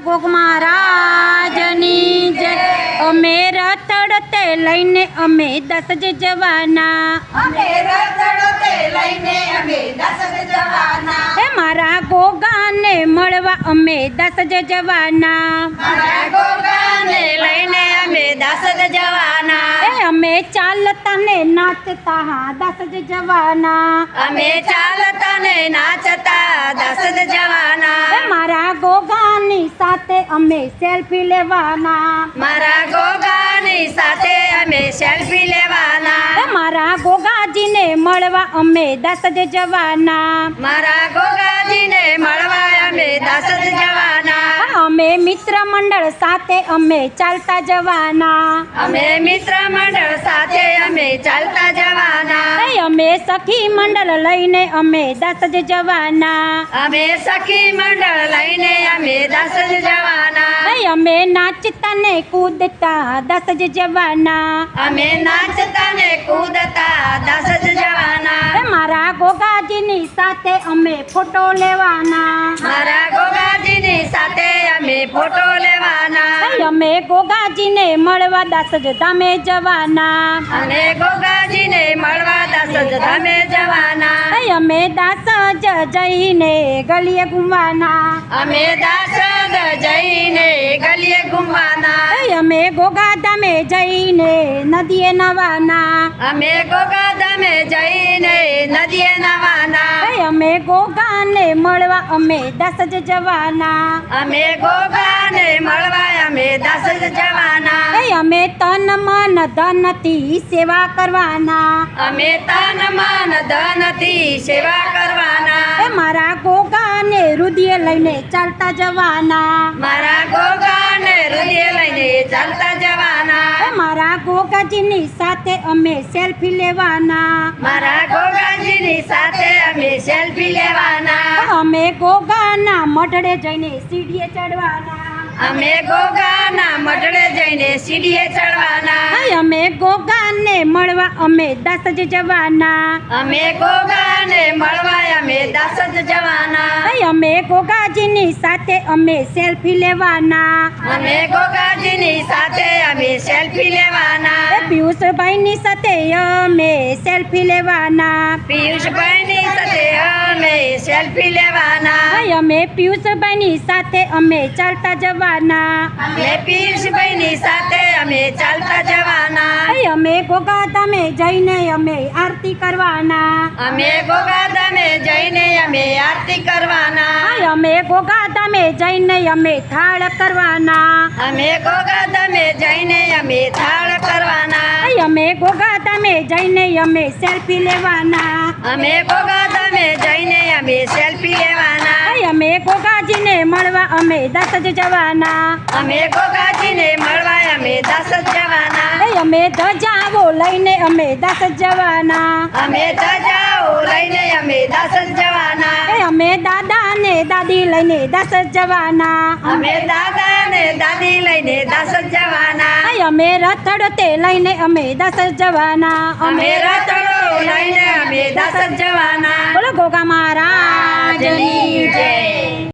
Gogh મહારાજની જય। અમે રથડતે લઈને અમે 10 જ જવાના। હે મારા ગોગાને મળવા અમે 10 જ જવાના। હે અમે ચાલતા ને નાચતા 10 જ જવાના। હે મારા ગોગાની સાથે અમે સેલ્ફી લેવાના। હે મારા ગોગાજીને મળવા અમે 10 જ જવાના। અમે મિત્ર મંડળ સાથે અમે ચાલતા જવાના। હે અમે સખી મંડળ લઈને અમે 10 જ જવાના। હે અમે નાચતા ને કૂદતા 10 જ જવાના। હે મારા ગોગાજીની સાથે અમે ફોટો લેવાના। હે અમે ગોગાજીને મળવા 10 જ ધામે જવાના। હે અમે 10 જ જઈને ગલીએ ઘૂમવાના। હે અમે ગોગા ધામે જઈને નદીએ નવાના। હે અમે ગોગાને મળવા અમે 10 જ જવાના। હે અમે તન મન ધનથી સેવા કરવાના। હે મારા ગોગાને હૃદય લઈને ચાલતા જવાના। હે મારા ગોગાજીની સાથે અમે સેલ્ફી લેવાના। અમે ગોગાના મઢડે જઈને સીડીએ ચડવાના। હે અમે ગોગાને મળવા અમે 10 જ જવાના। હે અમે ગોગાજીની સાથે અમે સેલ્ફી લેવાના। હે પિયુષભાઈની સાથે અમે સેલ્ફી લેવાના। હે અમે પિયુષભાઈની સાથે અમે ચાલતા જવાના। હે અમે ગોગા ધામે જઈને અમે આરતી કરવાના। હે અમે ગોગા ધામે જઈને અમે થાળ કરવાના। હે અમે ગોગા ધામે જઈને અમે સેલ્ફી લેવાના। હે અમે ગોગાજીને મળવા અમે 10 જ જવાના। હે અમે ધજાઓ લઈને અમે 10 જ જવાના। હે અમે દાદા ને દાદી લઈને 10 જ જવાના। હે અમે રથડતે લઈને અમે 10 જ જવાના। બોલો ગોગા મહારાજની જય।